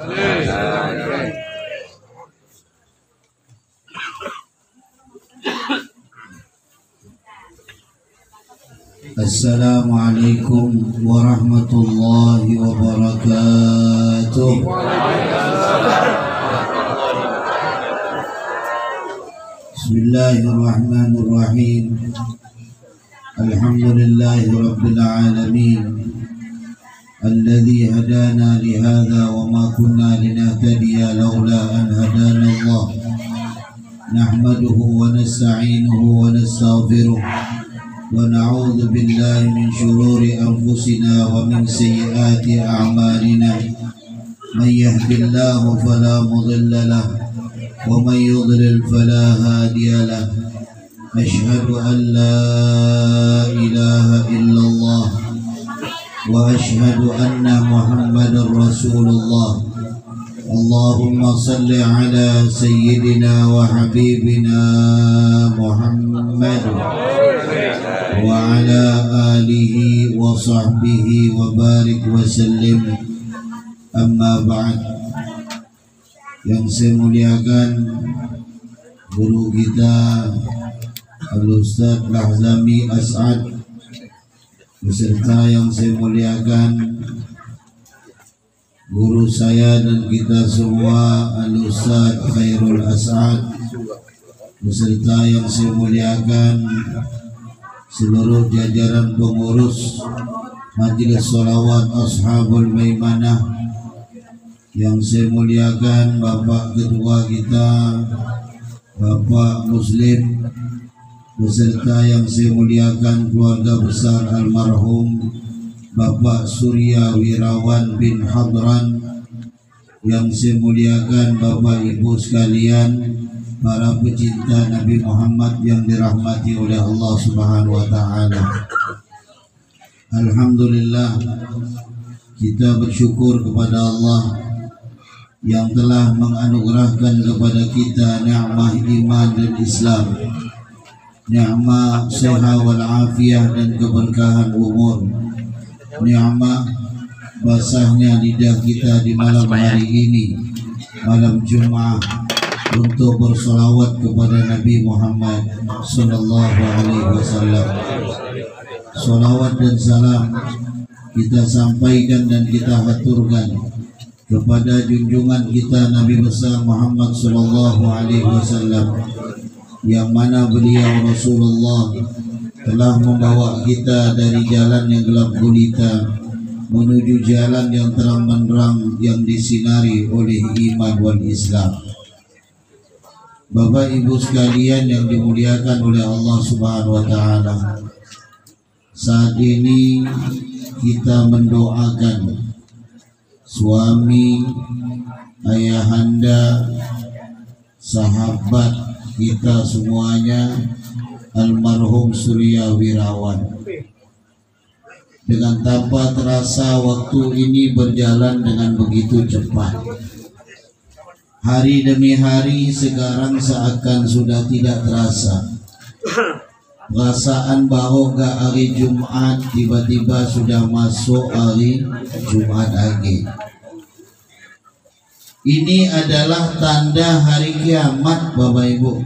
Assalamualaikum warahmatullahi wabarakatuh. Bismillahirrahmanirrahim. Alhamdulillahi rabbil alamin. Alladzi hadana li hadza wa ma kunna linahtadiya laula an hadana Allah. Nahmaduhu wa nasta'inuhu wa nastaghfiruh. ونعوذ بالله من شرور أنفسنا ومن سيئات أعمالنا من يهد الله فلا مضل له ومن يضلل فلا هادي له أشهد أن لا إله إلا الله وأشهد أن محمدا رسول الله اللهم صل على سيدنا وحبيبنا محمد وعلى آله وصحبه وبارك وسلم. Amma ba'd. Yang saya muliakan guru kita Al-Ustaz Lahzami As'ad, beserta yang saya muliakan guru saya dan kita semua Al-Ustaz Khairul As'ad, beserta yang saya muliakan seluruh jajaran pengurus Majelis Sholawat Ashabul Maimanah, yang saya muliakan Bapak Ketua kita Bapak Muslim, beserta yang saya muliakan keluarga besar almarhum Bapak Surya Wirawan bin Hadran, yang saya muliakan Bapak Ibu sekalian, para pecinta Nabi Muhammad yang dirahmati oleh Allah Subhanahu wa taala. Alhamdulillah, kita bersyukur kepada Allah yang telah menganugerahkan kepada kita nikmat iman dan Islam, nikmat sehat wal afiyah dan keberkahan umur, nikmat basahnya lidah kita di malam hari ini, malam Jumat, untuk bersolawat kepada Nabi Muhammad sallallahu alaihi wasallam. Solawat dan salam kita sampaikan dan kita haturkan kepada junjungan kita Nabi besar Muhammad sallallahu alaihi wasallam, yang mana beliau Rasulullah telah membawa kita dari jalan yang gelap gulita menuju jalan yang terang benderang yang disinari oleh iman wal Islam. Bapak Ibu sekalian yang dimuliakan oleh Allah Subhanahu wa taala, saat ini kita mendoakan suami, ayahanda, sahabat kita semuanya, almarhum Surya Wirawan. Dengan tanpa terasa waktu ini berjalan dengan begitu cepat. Hari demi hari sekarang seakan sudah tidak terasa. Perasaan bahwa hari Jumat tiba-tiba sudah masuk hari Jumat lagi. Ini adalah tanda hari kiamat, Bapak Ibu.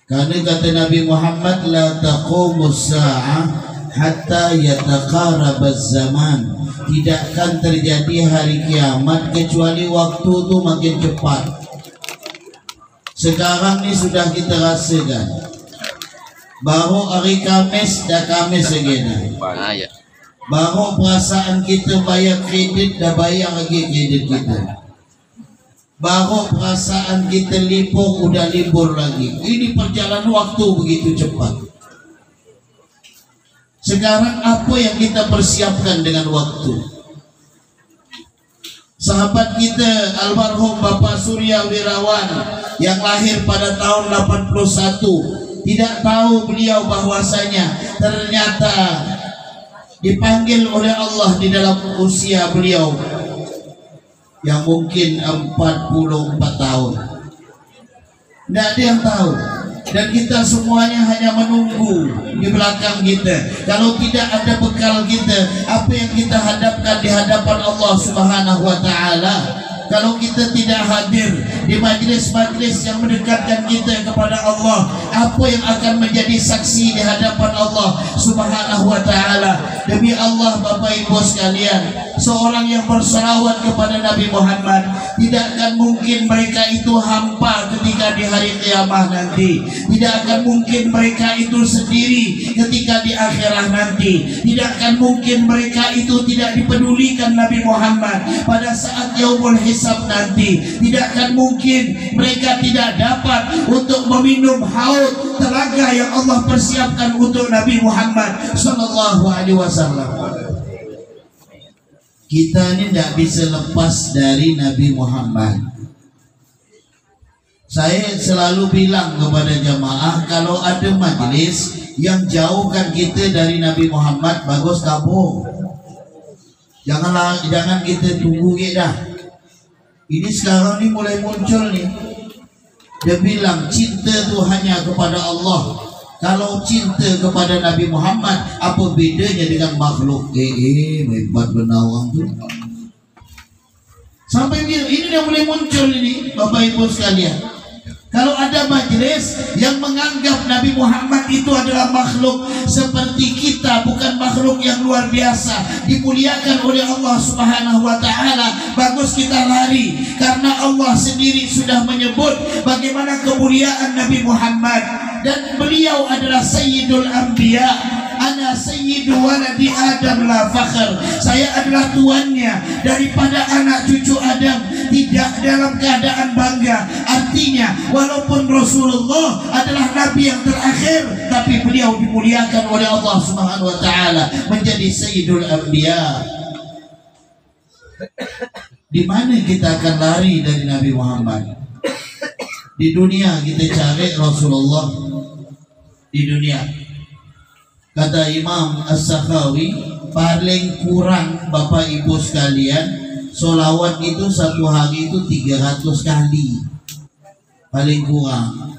Karena kata Nabi Muhammad, la taqumus sa'ah hatta yataqarabaz zaman. Tidak akan terjadi hari kiamat kecuali waktu itu makin cepat. Sekarang ini sudah kita rasakan baru hari Kamis dah Kamis lagi dah. Baru perasaan kita bayar kredit dah bayar lagi kredit kita. Baru perasaan kita libur udah libur lagi. Ini perjalanan waktu begitu cepat. Sekarang apa yang kita persiapkan dengan waktu? Sahabat kita almarhum Bapak Surya Wirawan yang lahir pada tahun 81, tidak tahu beliau bahwasanya ternyata dipanggil oleh Allah di dalam usia beliau yang mungkin 44 tahun. Tidak ada yang tahu. dan kita semuanya hanya menunggu di belakang kita. Kalau tidak ada bekal kita, apa yang kita hadapkan di hadapan Allah Subhanahu wa taala? Kalau kita tidak hadir di majlis-majlis yang mendekatkan kita kepada Allah, apa yang akan menjadi saksi di hadapan Allah Subhanahu wa taala? Demi Allah Bapak Ibu sekalian, seorang yang berselawat kepada Nabi Muhammad, tidak akan mungkin mereka itu hampa ketika di hari kiamat nanti. Tidak akan mungkin mereka itu sendiri ketika di akhirat nanti. Tidak akan mungkin mereka itu tidak dipedulikan Nabi Muhammad pada saat yaumul hisab nanti. Tidak akan mungkin mereka tidak dapat untuk meminum haud telaga yang Allah persiapkan untuk Nabi Muhammad sallallahu alaihi wasallam. Kita ini tidak bisa lepas dari Nabi Muhammad. Saya selalu bilang kepada jamaah, kalau ada majlis yang jauhkan kita dari Nabi Muhammad, bagus kabur. Jangan kita tunggu dah. Ini sekarang ni mulai muncul nih. Dia bilang cinta tu hanya kepada Allah. Kalau cinta kepada Nabi Muhammad, apa bedanya dengan makhluk? Hebat benar orang tu. Sampai ini dah mulai muncul ini, Bapak Ibu sekalian. Kalau ada majlis yang menganggap Nabi Muhammad itu adalah makhluk seperti kita, bukan makhluk yang luar biasa, dimuliakan oleh Allah Subhanahu wa taala, bagus kita lari, karena Allah sendiri sudah menyebut bagaimana kemuliaan Nabi Muhammad, dan beliau adalah Sayyidul Anbiya. Ana sayyidu waladi Adam la fakhr. Saya adalah tuannya daripada anak cucu Adam, tidak dalam keadaan bangga. Artinya walaupun Rasulullah adalah nabi yang terakhir, tapi beliau dimuliakan oleh Allah Subhanahu wa taala menjadi Sayyidul Anbiya. Di mana kita akan lari dari Nabi Muhammad? Di dunia kita cari Rasulullah. Di dunia, kata Imam As-Sakhawi, paling kurang Bapak Ibu sekalian, solawat itu satu hari itu 300 kali. Paling kurang.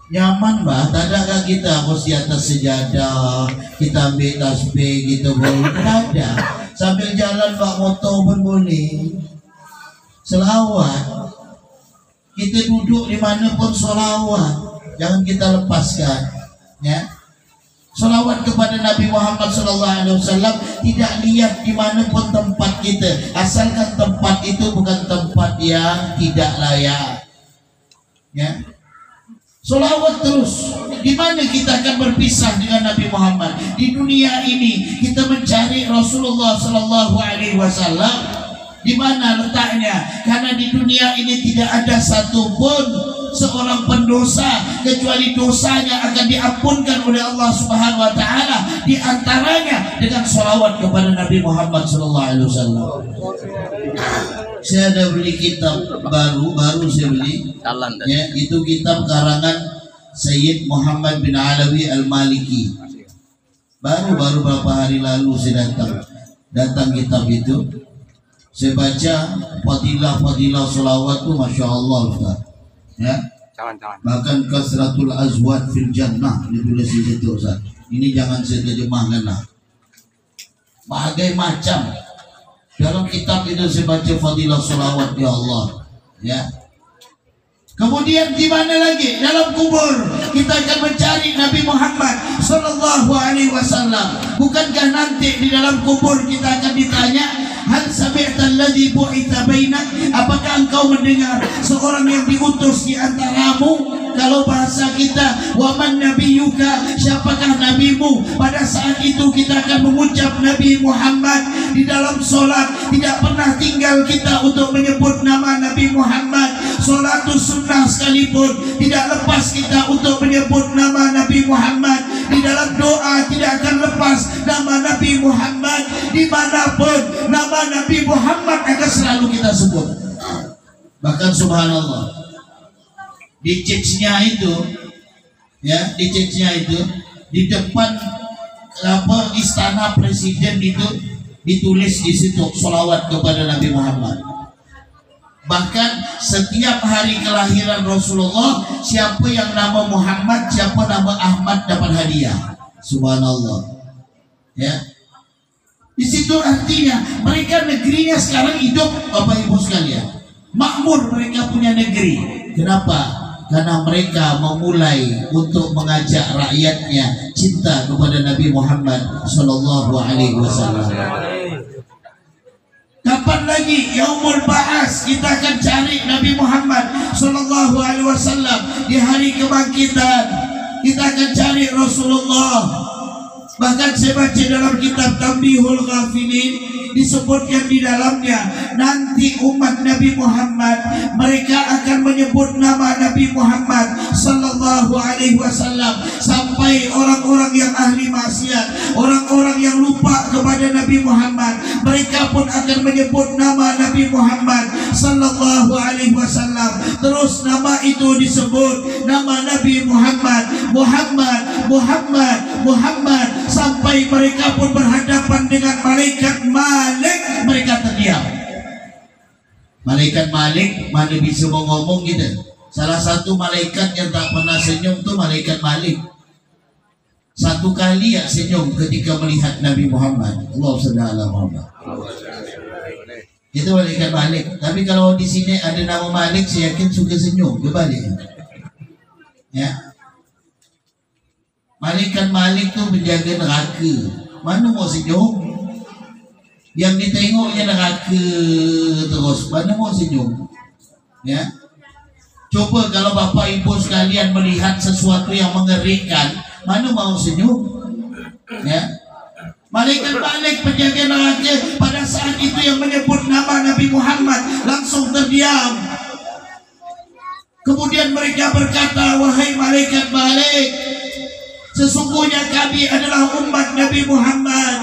Nyaman bah, tak ada kita harus di atas sejadah, kita ambil tasbih gitu, tak ada. Sambil jalan bawa motor pun boleh. Selawat, kita duduk di mana pun solawat, jangan kita lepaskan, ya. Salawat kepada Nabi Muhammad SAW tidak lihat di mana pun tempat kita, asalkan tempat itu bukan tempat yang tidak layak, ya. Salawat terus. Di mana kita akan berpisah dengan Nabi Muhammad? Di dunia ini kita mencari Rasulullah SAW. Di mana letaknya? Karena di dunia ini tidak ada satupun seorang pendosa kecuali dosanya akan diampunkan oleh Allah Subhanahu wa taala, di antaranya dengan sholawat kepada Nabi Muhammad sallallahu alaihi wasallam. Saya ada beli kitab baru saya beli. Ya, itu kitab karangan Sayyid Muhammad bin Alawi Al-Maliki. Baru beberapa hari lalu saya datang kitab itu. Saya baca fadilah sholawat tu, masya Allah Ustaz. Ya, bahkan kasratul azwat fil jannah ditulis di situ Ustaz. Ini jangan saya terjemahkan lah. Bagai macam dalam kitab itu saya baca fadilah sholawat, ya Allah, ya. Kemudian di mana lagi? Dalam kubur kita akan mencari Nabi Muhammad sallallahu alaihi wasallam. Bukankah nanti di dalam kubur kita akan ditanya, hal sami'ta alladhi bu'itha bainak? Apakah engkau mendengar seorang yang diutus di antaramu? Kalau bahasa kita, wa man nabiyyuka, siapakah nabimu? Pada saat itu kita akan mengucap Nabi Muhammad. Di dalam solat tidak pernah tinggal kita untuk menyebut nama Nabi Muhammad. Salatus sunnah sekalipun tidak lepas kita untuk menyebut nama Nabi Muhammad. Di dalam doa tidak akan lepas nama Nabi Muhammad. Dimanapun nama Nabi Muhammad akan selalu kita sebut. Bahkan subhanallah, di church-nya itu, ya, di church-nya itu, di depan istana presiden itu ditulis di situ sholawat kepada Nabi Muhammad. Bahkan setiap hari kelahiran Rasulullah, siapa yang nama Muhammad, siapa nama Ahmad dapat hadiah. Subhanallah. Ya. Di situ artinya mereka negerinya sekarang hidup, Bapak Ibu sekalian, makmur, mereka punya negeri. Kenapa? Karena mereka memulai untuk mengajak rakyatnya cinta kepada Nabi Muhammad Sallallahu Alaihi Wasallam. Kapan lagi Yaumul Ba'as kita akan cari Nabi Muhammad Sallallahu Alaihi Wasallam? Di hari kebangkitan kita akan cari Rasulullah. Bahkan saya baca dalam kitab Tanbihul Ghafilin, disebutkan di dalamnya nanti umat Nabi Muhammad mereka akan menyebut nama Nabi Muhammad Sallallahu Alaihi Wasallam sampai orang-orang yang ahli maksiat, orang-orang yang lupa kepada Nabi Muhammad, mereka pun akan menyebut nama Nabi Muhammad Sallallahu Alaihi Wasallam. Terus nama itu disebut nama Nabi Muhammad, Muhammad, sampai mereka pun berhadapan dengan malaikat Malik, mereka terdiam. Malaikat Malik mana bisa mau ngomong gitu. Salah satu malaikat yang tak pernah senyum tu malaikat Malik. Satu kali ya senyum ketika melihat Nabi Muhammad. Allah Subhanahu Muhammad. Itu malaikat Malik. Tapi kalau di sini ada nama Malik, saya yakin suka senyum dia balik. Ya. Malaikat Malik tu menjaga neraka. Mana mau senyum? Yang ditengoknya neraka terus. Mana mau senyum? Ya. Coba kalau Bapak Ibu sekalian melihat sesuatu yang mengerikan, mana mau senyum? Ya. Malaikat Malik penjaga neraka pada saat itu yang menyebut nama Nabi Muhammad langsung terdiam. Kemudian mereka berkata, wahai malaikat Malik, sesungguhnya kami adalah umat Nabi Muhammad.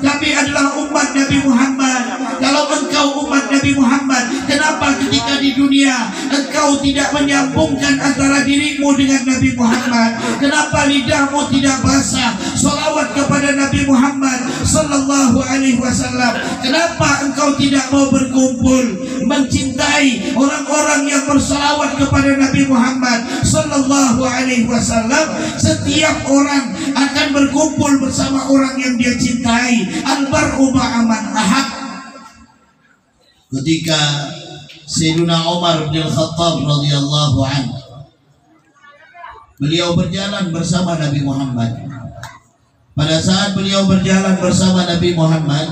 Kami adalah umat Nabi Muhammad. Kalau engkau umat Nabi Muhammad, kenapa ketika di dunia engkau tidak menyambungkan antara dirimu dengan Nabi Muhammad? Kenapa lidahmu tidak basah salawat kepada Nabi Muhammad Sallallahu Alaihi Wasallam? Kenapa engkau tidak mau berkumpul mencintai orang-orang yang bersalawat kepada Nabi Muhammad Sallallahu Alaihi Wasallam? Setiap orang akan berkumpul bersama orang yang dia cintai. Al-bar'u ma'aman ahab. Ketika Sayyidina Umar bin Khattab radhiyallahu anhu, beliau berjalan bersama Nabi Muhammad. Pada saat beliau berjalan bersama Nabi Muhammad,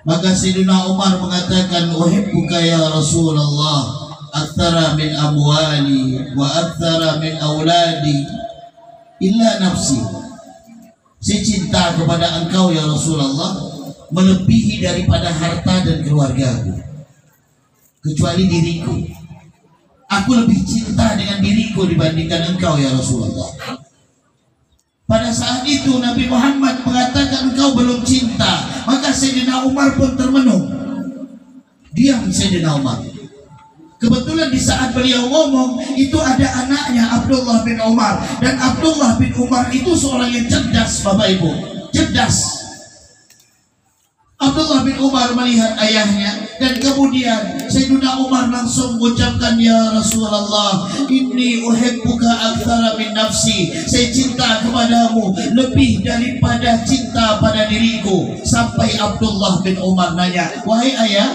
maka Sayyidina Umar mengatakan, uhibbuka ya Rasulullah aktsara min amwali wa aktsara min auladi illa nafsi. Saya cinta kepada engkau ya Rasulullah melebihi daripada harta dan keluargaku, kecuali diriku. Aku lebih cinta dengan diriku dibandingkan engkau ya Rasulullah. Pada saat itu Nabi Muhammad mengatakan engkau belum cinta, maka Sayyidina Umar pun termenung. Diam Sayyidina Umar. Kebetulan di saat beliau ngomong itu ada anaknya Abdullah bin Umar, dan Abdullah bin Umar itu seorang yang cerdas, Bapak Ibu, cerdas. Abdullah bin Umar melihat ayahnya, dan kemudian Sayyidina Umar langsung mengucapkan, ya Rasulullah, inni uhibbuka aktsara min nafsi. Saya cinta kepadamu lebih daripada cinta pada diriku. Sampai Abdullah bin Umar nanya, wahai ayah,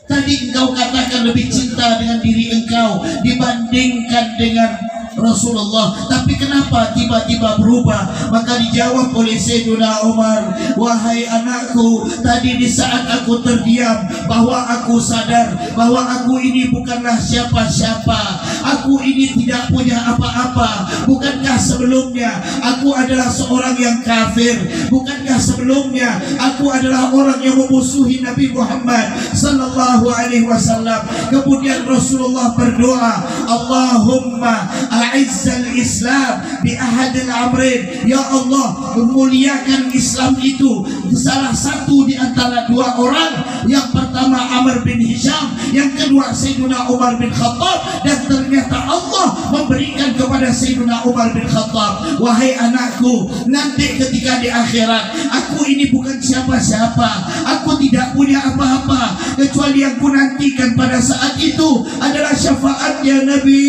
tadi engkau katakan lebih cinta dengan diri engkau dibandingkan dengan Rasulullah, tapi kenapa tiba-tiba berubah? Maka dijawab oleh Sayyidina Umar, wahai anakku, tadi di saat aku terdiam, bahwa aku sadar bahwa aku ini bukanlah siapa-siapa, aku ini tidak punya apa-apa. Bukankah sebelumnya aku adalah seorang yang kafir? Bukankah sebelumnya aku adalah orang yang memusuhi Nabi Muhammad Sallallahu Alaihi Wasallam? Kemudian Rasulullah berdoa, Allahumma a'izzal Islam bi ahadil amrin. Ya Allah, memuliakan Islam itu salah satu di antara dua orang. Yang pertama Amr bin Hisham, yang kedua Sayyidina Umar bin Khattab. Dan ternyata Allah memberikan kepada Sayyidina Umar bin Khattab, wahai anakku, nanti ketika di akhirat, aku ini bukan siapa-siapa, aku tidak punya apa-apa, kecuali yang ku nantikan pada saat itu adalah syafaatnya Nabi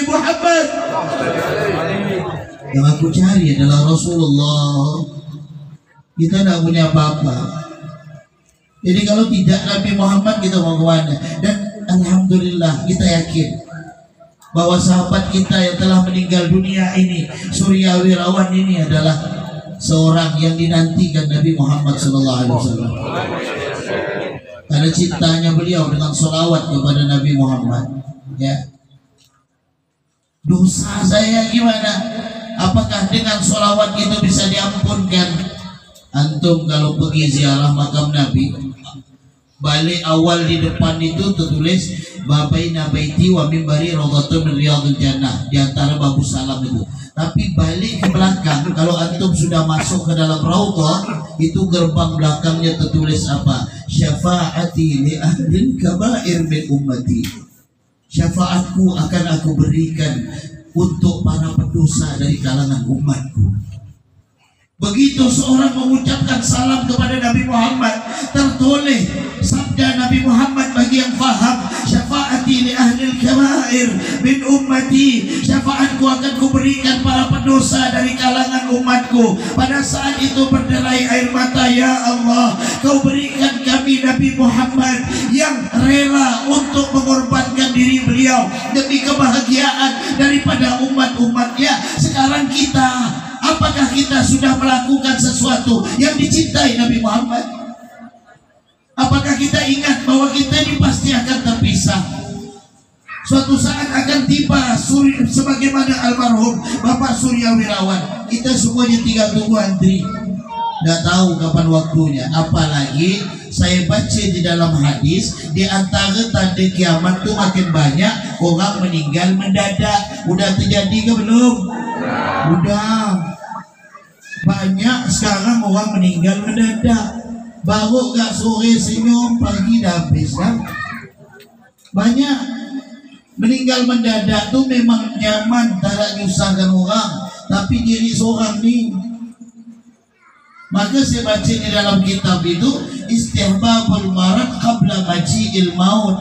Muhammad. Yang aku cari adalah Rasulullah. Kita tidak punya apa-apa. Jadi kalau tidak Nabi Muhammad, kita mau kemana? Dan alhamdulillah kita yakin bahwa sahabat kita yang telah meninggal dunia ini, Surya Wirawan ini adalah seorang yang dinantikan Nabi Muhammad SAW. Karena cintanya beliau dengan sholawat kepada Nabi Muhammad. Ya, dosa saya gimana? Apakah dengan sholawat itu bisa diampunkan? Antum kalau pergi ziarah makam Nabi, balik awal di depan itu tertulis Babaina baiti wa mimbari radhatun min riyadil jannah, di antara babu salam itu. Tapi balik ke belakang, kalau antum sudah masuk ke dalam raudhah, itu gerbang belakangnya tertulis apa? Syafaati li ahlil kabair min ummati. Syafaatku akan aku berikan untuk para pendosa dari kalangan umatku. Begitu seorang mengucapkan salam kepada Nabi Muhammad, tertoleh sabda Nabi Muhammad bagi yang faham, syafaati li ahlil kabair min ummati. Syafaatku akan kuberikan para pendosa dari kalangan umatku. Pada saat itu berderai air mata, ya Allah, kau berikan kami Nabi Muhammad yang rela untuk mengorbankan diri beliau demi kebahagiaan daripada umat-umatnya. Sekarang kita, apakah kita sudah melakukan sesuatu yang dicintai Nabi Muhammad? Apakah kita ingat bahwa kita ini pasti akan terpisah? Suatu saat akan tiba, sebagaimana almarhum Bapak Surya Wirawan. Kita semuanya tinggal tunggu antri, nggak tahu kapan waktunya. Apalagi saya baca di dalam hadis, di antara tanda kiamat itu makin banyak orang meninggal mendadak. Udah terjadi ke belum? Udah. Banyak sekarang orang meninggal mendadak. Baru gak sore senyum, pagi dah habis kan? Banyak meninggal mendadak tuh memang nyaman, tak ada nyusahkan orang, tapi diri seorang nih. Maka saya baca di dalam kitab itu, istihbabul marad qabla maji'il maut.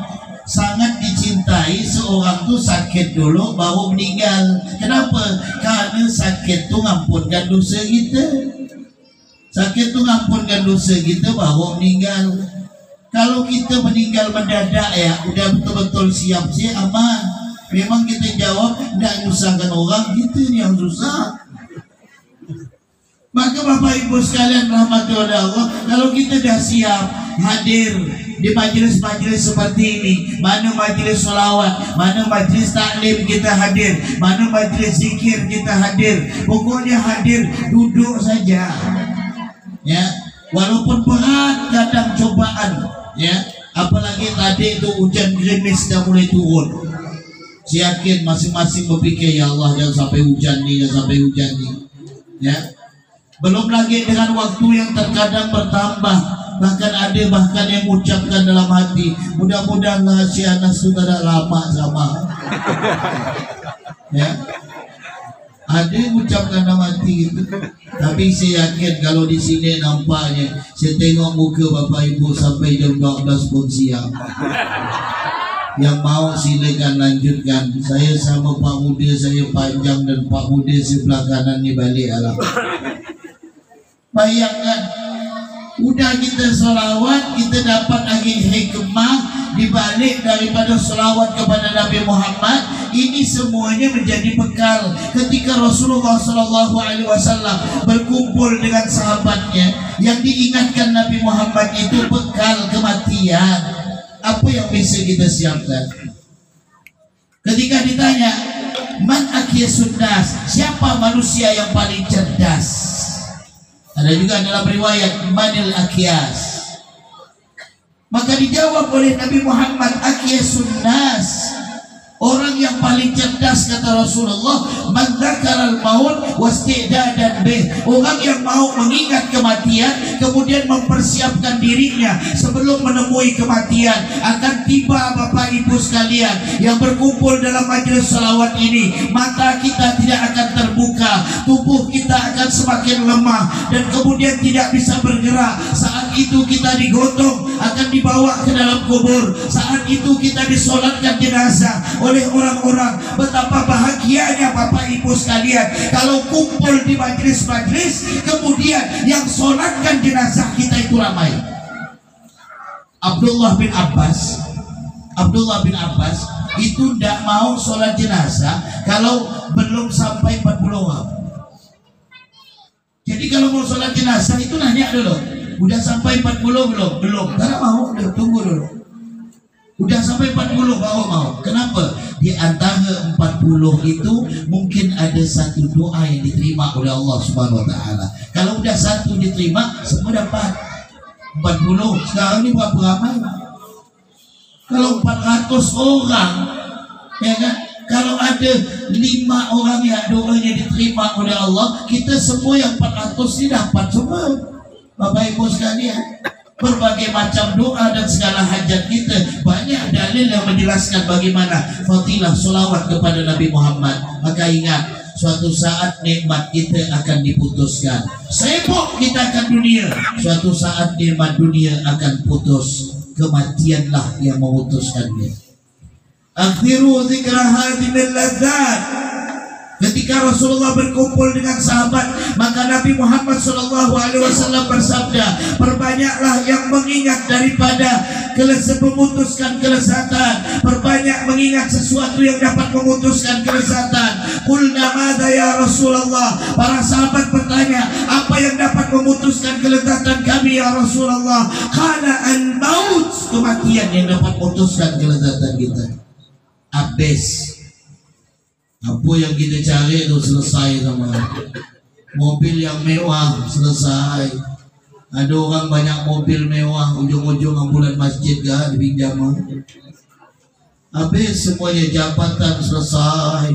Sangat dicintai seorang tuh sakit dulu baru meninggal. Kenapa? Karena sakit tuh ngampunkan dosa kita. Sakit tuh ngampunkan dosa kita baru meninggal. Kalau kita meninggal mendadak ya, udah betul-betul siap sih aman. Memang kita jawab tidak nyusahkan orang, kita nih yang susah. Maka Bapak Ibu sekalian rahmati oleh Allah, kalau kita dah siap hadir di majelis-majelis seperti ini, mana majelis sholawat, mana majelis taklim kita hadir, mana majelis zikir kita hadir, pokoknya hadir, duduk saja. Ya, walaupun berat kadang cobaan, ya, apalagi tadi itu hujan gerimis dah mulai turun. Saya yakin masing-masing berpikir, ya Allah jangan sampai hujan nih, jangan sampai hujan nih. Ya, belum lagi dengan waktu yang terkadang bertambah. Bahkan ada yang mengucapkan dalam hati, mudah-mudahan si Anas itu tidak lama sama. Ya, ada yang mengucapkan dalam hati gitu. Tapi saya yakin kalau di sini nampaknya, saya tengok muka Bapak Ibu sampai jam 12 pun siang. Yang mau silakan lanjutkan. Saya sama Pak Muda saya panjang dan Pak Muda sebelah kanan ni balik alam. Bayangkan, udah kita selawat, kita dapat lagi hikmah dibalik daripada selawat kepada Nabi Muhammad. Ini semuanya menjadi bekal ketika Rasulullah SAW berkumpul dengan sahabatnya. Yang diingatkan Nabi Muhammad itu bekal kematian. Apa yang bisa kita siapkan? Ketika ditanya, man akyasun nas, siapa manusia yang paling cerdas? Ada juga dalam riwayat manil akyas. Maka dijawab oleh Nabi Muhammad, akyasun nas, Orang yang paling cerdas, kata Rasulullah, man dzakaral maut wasti'dadan bih. Orang yang mau mengingat kematian kemudian mempersiapkan dirinya sebelum menemui kematian. Akan tiba Bapak Ibu sekalian yang berkumpul dalam majelis salawat ini, mata kita tidak akan terbuka, tubuh kita akan semakin lemah dan kemudian tidak bisa bergerak. Saat itu kita digotong, akan dibawa ke dalam kubur. Saat itu kita disolatkan jenazah oleh orang-orang. Betapa bahagianya Bapak Ibu sekalian kalau kumpul di majlis-majlis, kemudian yang solatkan jenazah kita itu ramai. Abdullah bin Abbas itu tidak mau sholat jenazah kalau belum sampai 40 orang. Jadi kalau mau sholat jenazah itu nanya dulu, udah sampai 40 belum? Belum. Karena mau, udah tunggu dulu. Udah sampai 40 baru mau. Kenapa? Di antara 40 itu mungkin ada satu doa yang diterima oleh Allah Subhanahu wa taala. Kalau udah satu diterima, semua dapat. 40. Sekarang ini berapa ramai? Kalau 400 orang, ya kan? Kalau ada 5 orang yang doanya diterima oleh Allah, kita semua yang 400 ini dapat semua. Bapak Ibu sekalian, berbagai macam doa dan segala hajat kita, banyak dalil yang menjelaskan bagaimana fadilah solawat kepada Nabi Muhammad. Maka ingat, suatu saat nikmat kita akan diputuskan. Sibuk kita akan dunia, suatu saat nikmat dunia akan putus. Kematianlah yang memutuskannya. Akhiru zikra hadhil ladzat. Ketika Rasulullah berkumpul dengan sahabat, maka Nabi Muhammad SAW bersabda, perbanyaklah yang mengingat daripada memutuskan kelezatan, perbanyak mengingat sesuatu yang dapat memutuskan kelezatan. Qulna madza ya Rasulullah. Para sahabat bertanya, apa yang dapat memutuskan kelezatan kami ya Rasulullah? Qala al-maut, kematian yang dapat memutuskan kelezatan kita. Habis apa yang kita cari itu selesai sama. Mobil yang mewah selesai. Ada orang banyak mobil mewah, ujung-ujung ambulan masjid gak dipinjam. Habis semuanya, jabatan selesai.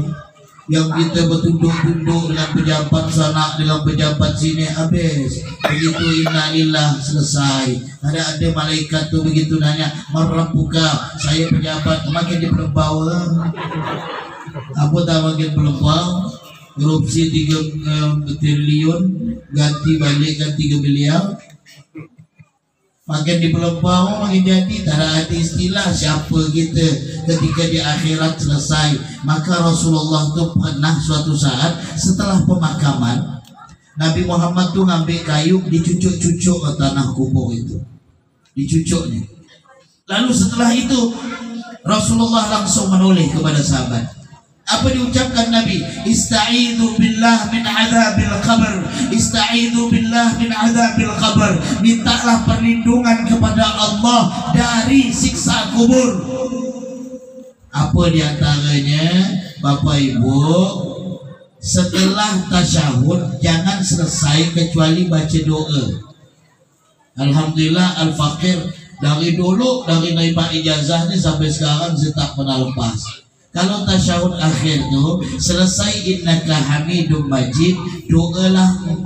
Yang kita bertunduk-tunduk dengan pejabat sana, dengan pejabat sini, habis. Begitu innalillah, selesai. Ada malaikat tuh begitu nanya, marabbuka, saya pejabat, makin diperbawa. Apa tak makin peluang, korupsi 3 triliun, ganti balik kan 3 miliar. Makin di peluang makin jadi. Tak ada istilah siapa kita ketika di akhirat selesai. Maka Rasulullah tu pernah suatu saat setelah pemakaman, Nabi Muhammad tu ngambil kayu, dicucuk-cucuk ke tanah kubur itu, dicucuknya. Lalu setelah itu Rasulullah langsung menulis kepada sahabat. Apa diucapkan Nabi? Ista'idhu billah min adzabil qabr. Ista'idhu billah min adzabil qabr. Mintalah perlindungan kepada Allah dari siksa kubur. Apa diantaranya, Bapak Ibu? Setelah tasyahud jangan selesai kecuali baca doa. Alhamdulillah al-fakir, dari dulu, dari naik Pak ijazah ni sampai sekarang saya tak pernah lepas. Kalau tasyahud akhir tu selesai innaka hamidum majid, doalah 4.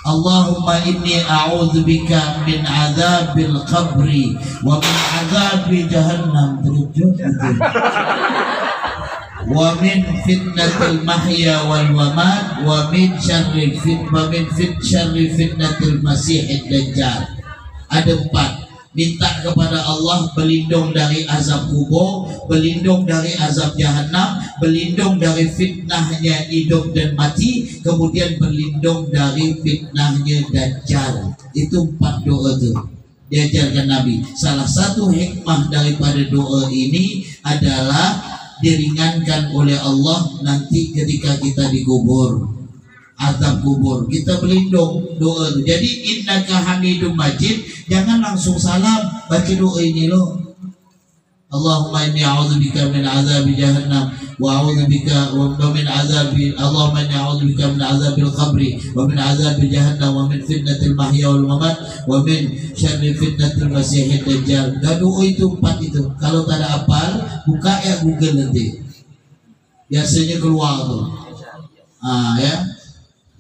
Allahumma inni a'udzubika min adzabil qabri wa min adzabi jahannam, wa min fitnatil mahya wal mamat wa min syarri fitnatil masiihid dajjal. Ada 4. Minta kepada Allah berlindung dari azab kubur, berlindung dari azab jahanam, berlindung dari fitnahnya hidup dan mati, kemudian berlindung dari fitnahnya dajjal. Itu 4 doa itu diajarkan Nabi. Salah satu hikmah daripada doa ini adalah diringankan oleh Allah nanti ketika kita dikubur, azab kubur, kita berlindung doa itu. Jadi innaka hamidum majid, jangan langsung salam baca doa ini loh. Allahumma inni a'udzubika min azabi jahannam wa a'udzubika wa min azabi Allahumma inni a'udzubika min azabil qabri wa min azabi jahannam wa min fitnatil mahya wal mamat wa min syarri fitnatil masiihid dajjal. Dan doa itu 4 itu. Kalau tak ada hafal, buka ya Google nanti. Biasanya keluar tuh. Ya.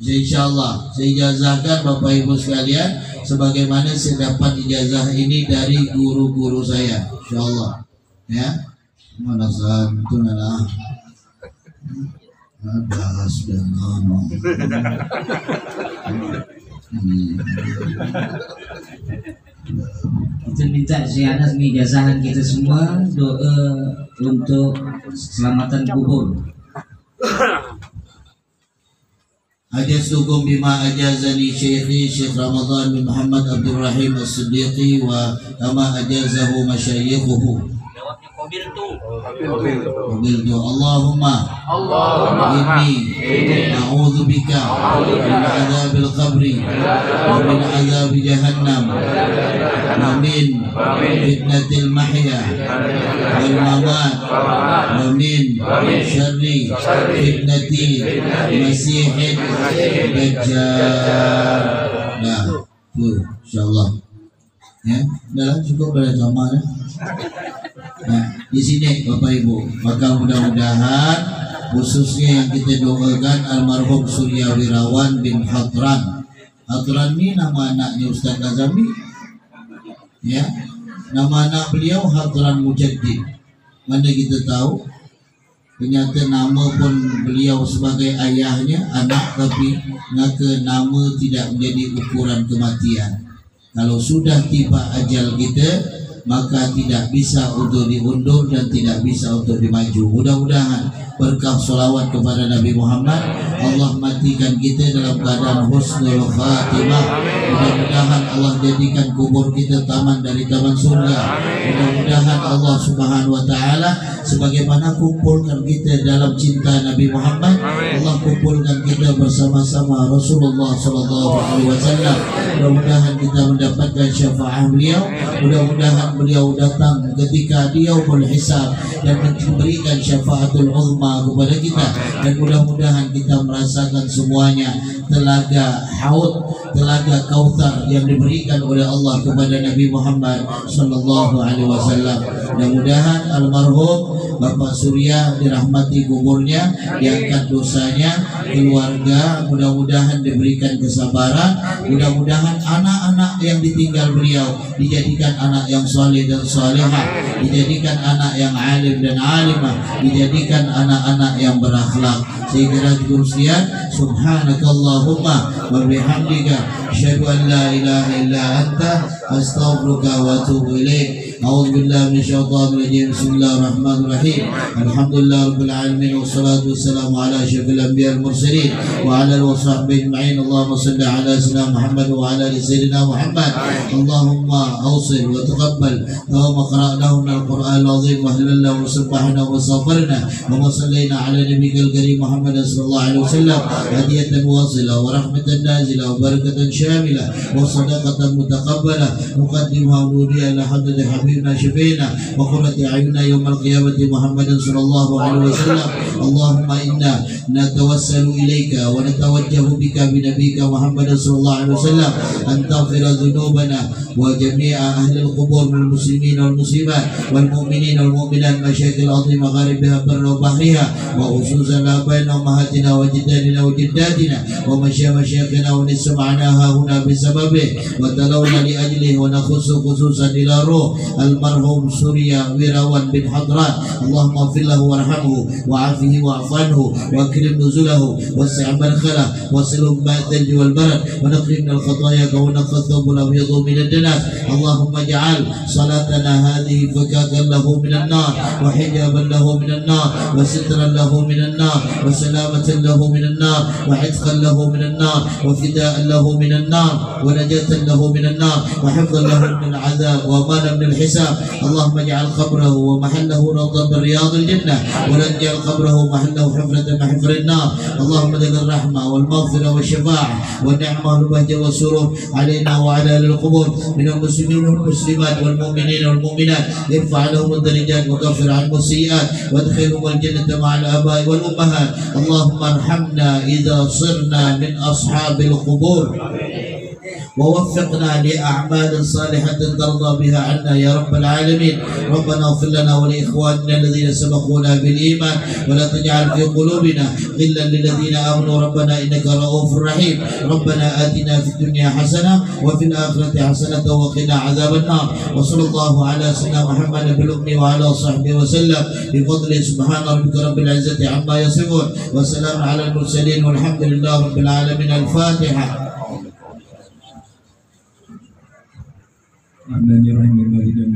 Insyaallah saya ijazahkan Bapak Ibu sekalian sebagaimana saya dapat ijazah ini dari guru-guru saya. Insyaallah. Ya, mana santun lah, ada sudah lama. Kita minta Syahnas mengijazahan kita semua doa untuk keselamatan kubur. Ajazukum bima ajazani syekhi Syekh Ramadan bin Muhammad Abdul Rahim As-Siddiqi wa kama ajazahu masyayikhuhu. Qabiltu Allahumma inni a'udzubika min adzabil qabri wa min adzabi jahannam wa min fitnatil mahya wal mamat wa min syarri fitnatil masiihid dajjal. Nah, tuh insyaallah. Ya, dah cukup pada zaman ya. Nah, di sini Bapak Ibu, maka mudah-mudahan khususnya yang kita doakan almarhum Surya Wirawan bin Hadran. Hadran ini nama anaknya Ustaz Nazami. Ya, nama anak beliau Hadran Mujaddid. Mana kita tahu ternyata nama pun beliau sebagai ayahnya anak, tapi nama tidak menjadi ukuran kematian. Kalau sudah tiba ajal kita, maka tidak bisa untuk diundur dan tidak bisa untuk dimaju. Mudah-mudahan berkah salawat kepada Nabi Muhammad, Allah matikan kita dalam keadaan husnul khatimah. Mudah-mudahan Allah jadikan kubur kita taman dari taman surga. Mudah-mudahan Allah Subhanahu wa taala sebagaimana kumpulkan kita dalam cinta Nabi Muhammad, Allah kumpulkan kita bersama-sama Rasulullah sallallahu alaihi wasallam. Mudah-mudahan kita mendapatkan syafaat beliau. Mudah-mudahan beliau datang ketika dia hisab dan memberikan syafaatul uzma kepada kita, dan mudah-mudahan kita merasakan semuanya telaga haud, telaga kautsar yang diberikan oleh Allah kepada Nabi Muhammad sallallahu alaihi wasallam. Mudah-mudahan almarhum Bapak Surya dirahmati kuburnya, diangkat dosanya, keluarga mudah-mudahan diberikan kesabaran, mudah-mudahan anak-anak yang ditinggal beliau dijadikan anak yang saleh dan salihah, dijadikan anak yang alim dan alimah, dijadikan anak-anak yang berakhlak. Sehingga kemudian subhanakallahumma wa bihamdika asyhadu an la ilaha illa anta astaghfiruka wa atubu ilaik. A'udzu billahi minasyaitonir rajim. Bismillahirrahmanirrahim. Alhamdulillahirabbil alamin wassalatu wassalamu ala asyrafil anbiya'il mursalin wa ala alihi washabbihi ajma'in. Allahumma shalli ala sayyidina Muhammad wa ala ali sayyidina Muhammad. Allahumma awsil wa taqabbal wa qara'nahu al-Qur'an al-azim wa halalna wa subhana wa safarna wa sallayna ala nabiyyil karim Muhammad sallallahu alaihi wasallam hadiyatan wasila wa rahmatan nazila wa barakatan syamila wa sadaqatan mutaqabbala muqaddimuha wudiyya ila hadratil habibina syafiina wa qurrati a'yunina yawmal qiyamati Muhammadin sallallahu alaihi wasallam. Allahumma inna natawassalu ilaika wa natawajjahu bika bi nabiyyika Muhammadin sallallahu alaihi wasallam an taghfira dhunubana wa jami'a ahli al-qubur minal muslimin wal muslimat wal mu'minin wal mu'minat masyaikil ardi magharibiha barra wa bahriha wa khususan baina ummahatina wa jiddadina wa jiddatina wa masyayikhina wa nisma'na huna bisababi wa talawna li ajlihi wa nakhussu khususan ila ruh almarhum Surya Wirawan bin Hadran. Allahumma ighfir lahu warhamhu wa'afihi wa'fu anhu wa akrim nuzulahu wasi' barakalah wa silhum ba'dal wal barad wa naqim al khataaya wa naqathu bil abyadu min ad-danas. Allahumma ij'al salatana hadhihi fakakan lahu min an-nar wa hijaban lahu min an-nar wa sitran lahu min an-nar wa salamatan lahu min an-nar wa itqan lahu min an-nar wa fidaan lahu min an-nar wa najatan lahu min an-nar wa hifdhan lahu min al-'adab wa manan min al-hisab. Allahumma ij'al qabrahu wa mahallahu rawdan min riyadil jannah wa la taj'al qabrahu محله حفرة من حفر النار. اللهم لك الرحمة والمغفرة والشفاعة والنعمة والبهجة والسرور علينا وعلى أهل القبور من المسلمين والمسلمات والمؤمنين والمؤمنات. ارفع لهم الدرجات وكفر عنهم السيئات وادخلهم الجنة مع الآباء والأمهات. اللهم ارحمنا إذا صرنا من أصحاب القبور، ووفقنا لأعمال صالحة ترضى بها عنا يا رب العالمين. ربنا اغفر لنا ولإخواننا الذين سبقونا بالإيمان ولا تجعل في قلوبنا غلا للذين آمنوا ربنا إنك رؤوف رحيم. ربنا آتنا في الدنيا حسنة وفي الآخرة حسنة وقنا عذاب النار. وصلى الله على سيدنا محمد بالأمن وعلى صحبه وسلم بفضل سبحان ربك رب العزة عما يصفون وسلام على المرسلين والحمد لله رب العالمين. الفاتحة. Bismillahirrahmanirrahim.